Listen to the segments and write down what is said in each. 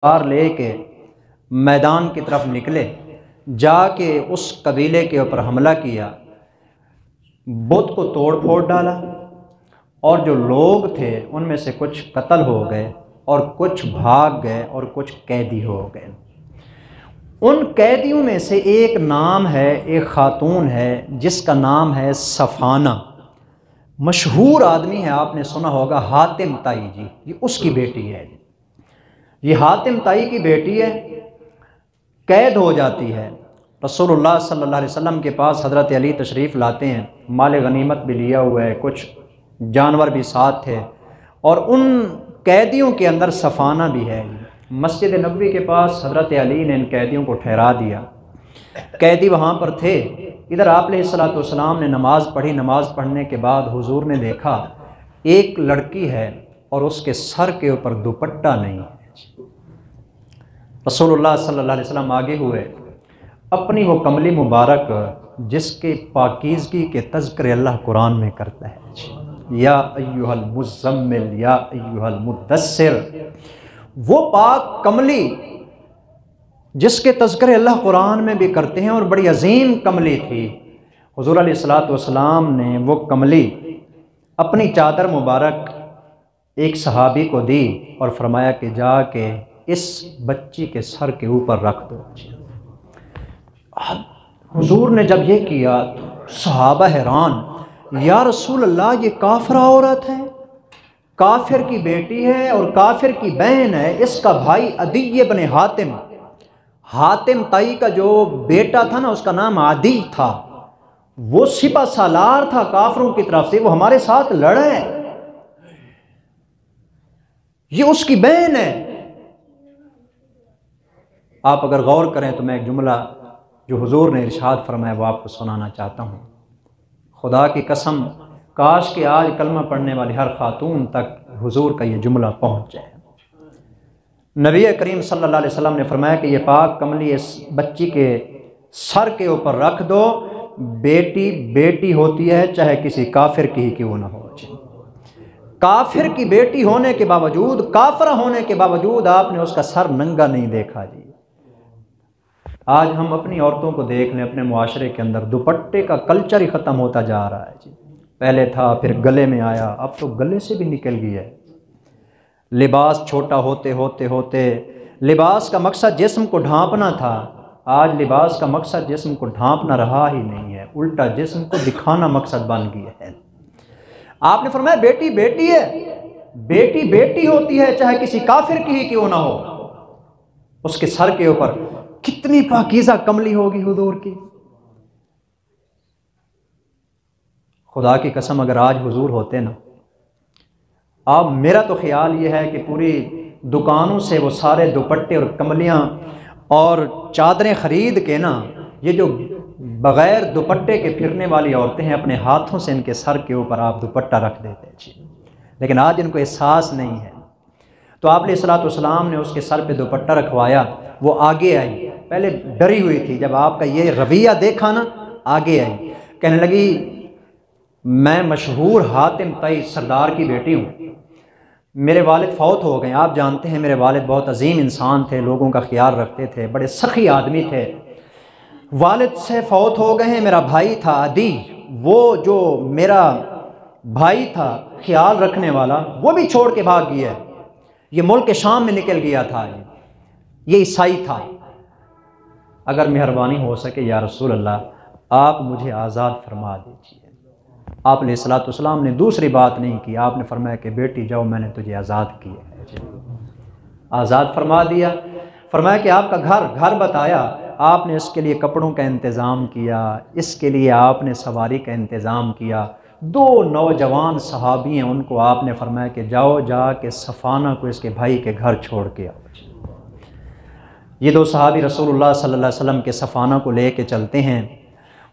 تلوار لے کے میدان کی طرف نکلے، جا کے اس قبیلے کے اوپر حملہ کیا، بت کو توڑ پھوڑ ڈالا، اور جو لوگ تھے ان میں سے کچھ قتل ہو گئے اور کچھ بھاگ گئے اور کچھ قیدی ہو گئے۔ ان قیدیوں میں سے ایک نام ہے، ایک خاتون ہے جس کا نام ہے صفانہ، مشہور آدمی ہے، آپ نے سنا ہوگا حاتم طائی جی، یہ اس کی بیٹی ہے، یہ حاتم طائی کی بیٹی ہے، قید ہو جاتی ہے۔ رسول اللہ صلی اللہ علیہ وسلم کے پاس حضرت علی تشریف لاتے ہیں، مال غنیمت بھی لیا ہوا ہے، کچھ جانور بھی ساتھ تھے، اور ان قیدیوں کے اندر صفانہ بھی ہے۔ مسجد نبوی کے پاس حضرت علی نے ان قیدیوں کو ٹھہرا دیا، قیدی وہاں پر تھے۔ ادھر آپ علیہ الصلوۃ والسلام نے نماز پڑھی، نماز پڑھنے کے بعد حضور نے دیکھا ایک لڑکی ہے اور اس کے سر کے اوپر دوپٹہ نہیں ہے۔ رسول اللہ صلی اللہ علیہ وسلم آگے ہوئے، اپنی وہ کملی مبارک جس کے پاکیزگی کے تذکرے اللہ قرآن میں کرتا ہے، یا ایھا المزمل یا ایھا المدثر، وہ پاک کملی جس کے تذکرے اللہ قرآن میں بھی کرتے ہیں، اور بڑی عظیم کملی تھی۔ حضور علیہ الصلوۃ والسلام نے وہ کملی اپنی چادر مبارک ایک صحابی کو دی اور فرمایا کہ جا کے اس بچی کے سر کے اوپر رکھ دو۔ حضور نے جب یہ کیا تو صحابہ حیران، یا رسول اللہ یہ کافرہ عورت ہے، کافر کی بیٹی ہے اور کافر کی بہن ہے، اس کا بھائی عدی بن حاتم، حاتم طائی کا جو بیٹا تھا نا اس کا نام عدی تھا، وہ سپہ سالار تھا کافروں کی طرف سے، وہ ہمارے ساتھ لڑا ہے، یہ اس کی بہن ہے۔ آپ اگر غور کریں تو میں ایک جملہ جو حضور نے ارشاد فرمایا وہ آپ کو سنانا چاہتا ہوں۔ خدا کی قسم کاش کہ آج کلمہ پڑھنے والی ہر خاتون تک حضور کا یہ جملہ پہنچ جائے۔ نبی کریم صلی اللہ علیہ وسلم نے فرمایا کہ یہ پاک کملی اس بچی کے سر کے اوپر رکھ دو، بیٹی بیٹی ہوتی ہے چاہے کسی کافر کی ہی کیوں نہ ہو۔ کافر کی بیٹی ہونے کے باوجود، کافرہ ہونے کے باوجود آپ نے اس کا سر ننگا نہیں دیکھا جی۔ آج ہم اپنی عورتوں کو دیکھ لیں، اپنے معاشرے کے اندر دوپٹے کا کلچر ہی ختم ہوتا جا رہا ہے جی۔ پہلے تھا، پھر گلے میں آیا، اب تو گلے سے بھی نکل گیا ہے۔ لباس چھوٹا ہوتے ہوتے ہوتے لباس کا مقصد جسم کو ڈھانپنا تھا، آج لباس کا مقصد جسم کو ڈھانپنا رہا ہی نہیں ہے، الٹا جسم کو دکھانا مقصد بن گیا ہے۔ آپ نے فرمایا بیٹی بیٹی ہے، بیٹی بیٹی ہوتی ہے چاہے کسی کافر کی ہی کیوں نہ ہو۔ اس کے سر کے اوپر کتنی پاکیزہ کملی ہوگی حضور کی۔ خدا کی قسم اگر آج حضور ہوتے نا، اب میرا تو خیال یہ ہے کہ پوری دکانوں سے وہ سارے دوپٹے اور کملیاں اور چادریں خرید کے نا، یہ جو بغیر دوپٹے کے پھرنے والی عورتیں ہیں اپنے ہاتھوں سے ان کے سر کے اوپر آپ دوپٹہ رکھ دیتے ہیں، لیکن آج ان کو احساس نہیں ہے۔ تو آپ علیہ الصلوۃ والسلام نے اس کے سر پہ دوپٹہ رکھوایا، وہ آگے آئی، پہلے ڈری ہوئی تھی، جب آپ کا یہ رویہ دیکھا نا آگے آئی، کہنے لگی میں مشہور حاتم طائی سردار کی بیٹی ہوں، میرے والد فوت ہو گئے، آپ جانتے ہیں میرے والد بہت عظیم انسان تھے، لوگوں کا خیال رکھتے تھے، بڑے سخی آدمی تھے، والد سے فوت ہو گئے ہیں، میرا بھائی تھا عدی، وہ جو میرا بھائی تھا خیال رکھنے والا وہ بھی چھوڑ کے بھاگ گیا ہے، یہ ملک شام میں نکل گیا تھا، یہ عیسائی تھا، اگر مہربانی ہو سکے یا رسول اللہ آپ مجھے آزاد فرما دیجیے۔ آپ علیہ الصلوۃ والسلام نے دوسری بات نہیں کی، آپ نے فرمایا کہ بیٹی جاؤ میں نے تجھے آزاد کیا ہے، آزاد فرما دیا۔ فرمایا کہ آپ کا گھر بتایا، آپ نے اس کے لیے کپڑوں کا انتظام کیا، اس کے لیے آپ نے سواری کا انتظام کیا۔ دو نوجوان صحابی ہیں، ان کو آپ نے فرمایا کہ جاؤ جا کے صفانہ کو اس کے بھائی کے گھر چھوڑ کے آؤ۔ یہ دو صحابی رسول اللہ صلی اللہ علیہ وسلم کے صفانہ کو لے کے چلتے ہیں،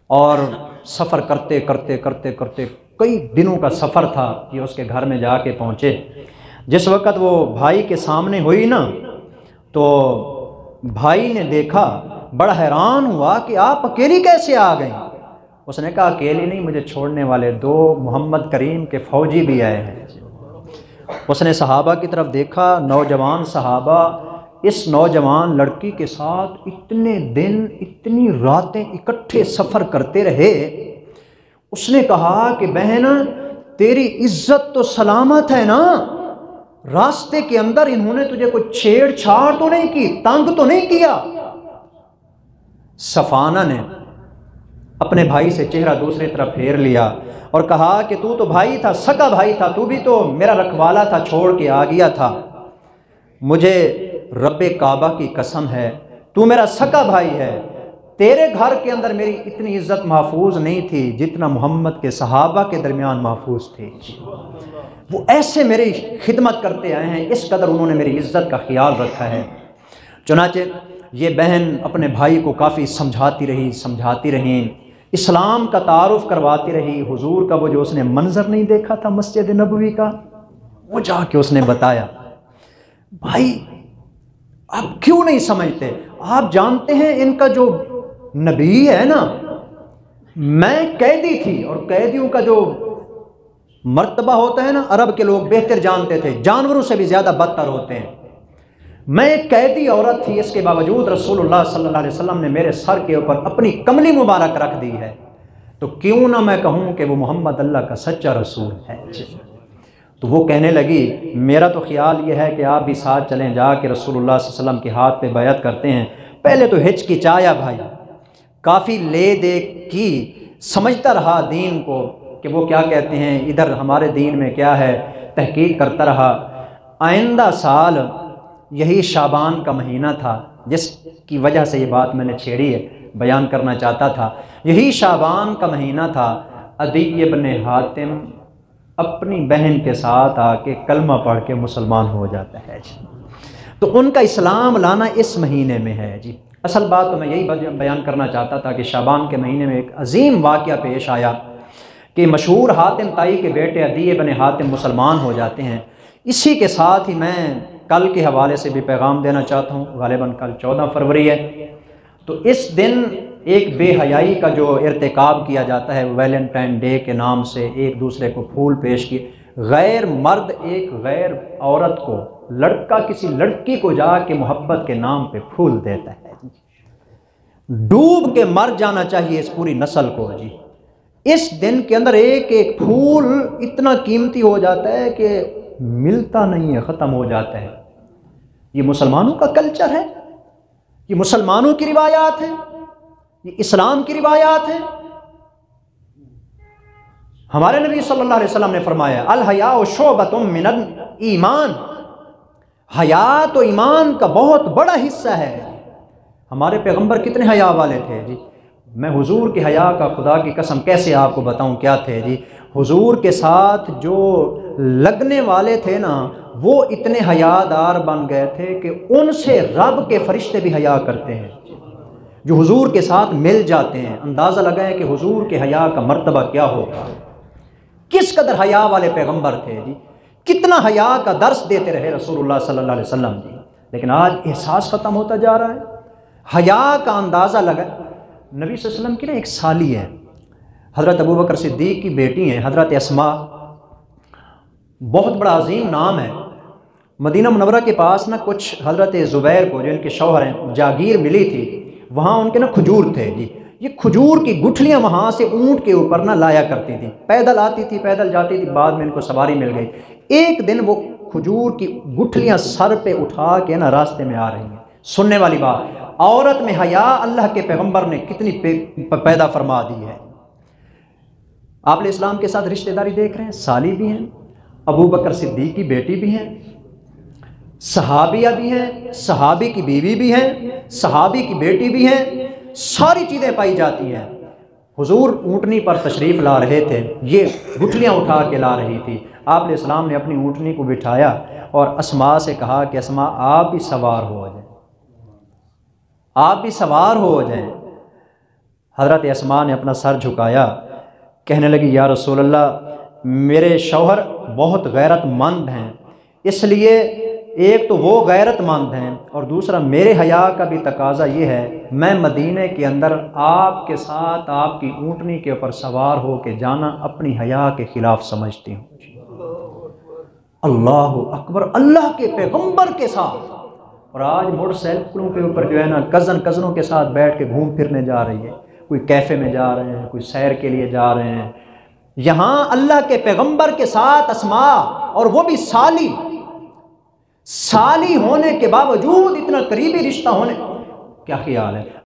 اور سفر کرتے کرتے کرتے کرتے کئی دنوں کا سفر تھا کہ اس کے گھر میں جا کے پہنچے۔ جس وقت وہ بھائی کے سامنے ہوئی نا تو بھائی نے دیکھا، بڑا حیران ہوا کہ آپ اکیلی کیسے آ گئیں؟ اس نے کہا اکیلی نہیں، مجھے چھوڑنے والے دو محمد کریم کے فوجی بھی آئے ہیں۔ اس نے صحابہ کی طرف دیکھا، نوجوان صحابہ اس نوجوان لڑکی کے ساتھ اتنے دن اتنی راتیں اکٹھے سفر کرتے رہے۔ اس نے کہا کہ بہن تیری عزت تو سلامت ہے نا، راستے کے اندر انہوں نے تجھے کوئی چھیڑ چھاڑ تو نہیں کی، تنگ تو نہیں کیا؟ صفانہ نے اپنے بھائی سے چہرہ دوسری طرف پھیر لیا اور کہا کہ تو بھائی تھا، سگا بھائی تھا، تو بھی تو میرا رکھوالا تھا، چھوڑ کے آ گیا تھا۔ مجھے رب کعبہ کی قسم ہے تو میرا سگا بھائی ہے، تیرے گھر کے اندر میری اتنی عزت محفوظ نہیں تھی جتنا محمد کے صحابہ کے درمیان محفوظ تھی۔ وہ ایسے میری خدمت کرتے آئے ہیں، اس قدر انہوں نے میری عزت کا خیال رکھا ہے۔ چنانچہ یہ بہن اپنے بھائی کو کافی سمجھاتی رہیں، اسلام کا تعارف کرواتی رہی۔ حضور کا وہ جو اس نے منظر نہیں دیکھا تھا مسجد نبوی کا، وہ جا کے اس نے بتایا۔ بھائی آپ کیوں نہیں سمجھتے؟ آپ جانتے ہیں ان کا جو نبی ہے نا، میں قیدی تھی، اور قیدیوں کا جو مرتبہ ہوتا ہے نا، عرب کے لوگ بہتر جانتے تھے، جانوروں سے بھی زیادہ بدتر ہوتے ہیں۔ میں ایک قیدی عورت تھی، اس کے باوجود رسول اللہ صلی اللہ علیہ وسلم نے میرے سر کے اوپر اپنی کملی مبارک رکھ دی ہے، تو کیوں نہ میں کہوں کہ وہ محمد اللہ کا سچا رسول ہے۔ تو وہ کہنے لگی میرا تو خیال یہ ہے کہ آپ بھی ساتھ چلیں، جا کے رسول اللہ صلی اللہ علیہ وسلم کے ہاتھ پہ بیعت کرتے ہیں۔ پہلے تو ہچکچایا بھائی، کافی لے دے کی، سمجھتا رہا دین کو کہ وہ کیا کہتے ہیں، ادھر ہمارے دین میں کیا ہے، تحقیق کرتا رہا۔ آئندہ سال یہی شعبان کا مہینہ تھا، جس کی وجہ سے یہ بات میں نے چھیڑی ہے، بیان کرنا چاہتا تھا۔ یہی شعبان کا مہینہ تھا، عدی بن حاتم اپنی بہن کے ساتھ آ کے کلمہ پڑھ کے مسلمان ہو جاتا ہے جی۔ تو ان کا اسلام لانا اس مہینے میں ہے جی۔ اصل بات تو میں یہی بیان کرنا چاہتا تھا کہ شعبان کے مہینے میں ایک عظیم واقعہ پیش آیا کہ مشہور حاتم طائی کے بیٹے عدی بن حاتم مسلمان ہو جاتے ہیں۔ اسی کے ساتھ ہی میں کل کے حوالے سے بھی پیغام دینا چاہتا ہوں، غالباً کل 14 فروری ہے، تو اس دن ایک بے حیائی کا جو ارتکاب کیا جاتا ہے، ویلنٹائن ڈے کے نام سے ایک دوسرے کو پھول پیش کیے، غیر مرد ایک غیر عورت کو، لڑکا کسی لڑکی کو جا کے محبت کے نام پہ پھول دیتا ہے، ڈوب کے مر جانا چاہیے اس پوری نسل کو جی۔ اس دن کے اندر ایک ایک پھول اتنا قیمتی ہو جاتا ہے کہ ملتا نہیں ہے، ختم ہو جاتا ہے۔ یہ مسلمانوں کا کلچر ہے، یہ مسلمانوں کی روایات ہیں، یہ اسلام کی روایات ہیں۔ ہمارے نبی صلی اللہ علیہ وسلم نے فرمایا الحیاء شعبۃ من الایمان، حیا تو ایمان کا بہت بڑا حصہ ہے۔ ہمارے پیغمبر کتنے حیا والے تھے جی؟ میں حضور کے حیا کا خدا کی قسم کیسے آپ کو بتاؤں کیا تھے جی۔ حضور کے ساتھ جو لگنے والے تھے نا، وہ اتنے حیادار بن گئے تھے کہ ان سے رب کے فرشتے بھی حیا کرتے ہیں جو حضور کے ساتھ مل جاتے ہیں۔ اندازہ لگائیں کہ حضور کے حیا کا مرتبہ کیا ہوگا، کس قدر حیا والے پیغمبر تھے جی، کتنا حیا کا درس دیتے رہے رسول اللہ صلی اللہ علیہ وسلم جی۔ لیکن آج احساس ختم ہوتا جا رہا ہے، حیا کا اندازہ لگا۔ نبی صلی اللہ علیہ وسلم کی نا ایک سالی ہے، حضرت ابوبکر صدیق کی بیٹی ہیں حضرت اسماء، بہت بڑا عظیم نام ہے۔ مدینہ منورہ کے پاس نا کچھ حضرت زبیر کو جو ان کے شوہر ہیں جاگیر ملی تھی، وہاں ان کے نا کھجور تھے جی۔ یہ کھجور کی گٹھلیاں وہاں سے اونٹ کے اوپر نہ لایا کرتی تھی، پیدل آتی تھی، پیدل جاتی تھی، بعد میں ان کو سواری مل گئی۔ ایک دن وہ کھجور کی گٹھلیاں سر پہ اٹھا کے نا راستے میں آ رہی ہیں۔ سننے والی بات، عورت میں حیا اللہ کے پیغمبر نے کتنی پیدا فرما دی ہے۔ آپ علیہ السلام کے ساتھ رشتہ داری دیکھ رہے ہیں، سالی بھی ہیں، ابو بکر صدیق کی بیٹی بھی ہیں، صحابیہ بھی ہیں، صحابی کی بیوی بھی ہیں، صحابی کی بیٹی بھی ہیں، ساری چیزیں پائی جاتی ہیں۔ حضور اونٹنی پر تشریف لا رہے تھے، یہ گٹھلیاں اٹھا کے لا رہی تھی۔ آپ علیہ السلام نے اپنی اونٹنی کو بٹھایا اور اسماء سے کہا کہ اسماء آپ بھی سوار ہو جائیں، آپ بھی سوار ہو جائیں۔ حضرت اسماء نے اپنا سر جھکایا، کہنے لگی یا رسول اللہ میرے شوہر بہت غیرت مند ہیں، اس لیے ایک تو وہ غیرت مند ہیں اور دوسرا میرے حیا کا بھی تقاضا یہ ہے، میں مدینے کے اندر آپ کے ساتھ آپ کی اونٹنی کے اوپر سوار ہو کے جانا اپنی حیا کے خلاف سمجھتی ہوں۔ اللہ اکبر، اللہ کے پیغمبر کے ساتھ اور آج موٹر سائیکلوں کے اوپر جو ہے نا کزنوں کے ساتھ بیٹھ کے گھوم پھرنے جا رہی ہے، کوئی کیفے میں جا رہے ہیں، کوئی سیر کے لیے جا رہے ہیں۔ یہاں اللہ کے پیغمبر کے ساتھ اسماء، اور وہ بھی سالی ہونے کے باوجود اتنا قریبی رشتہ ہونے، کیا خیال ہے؟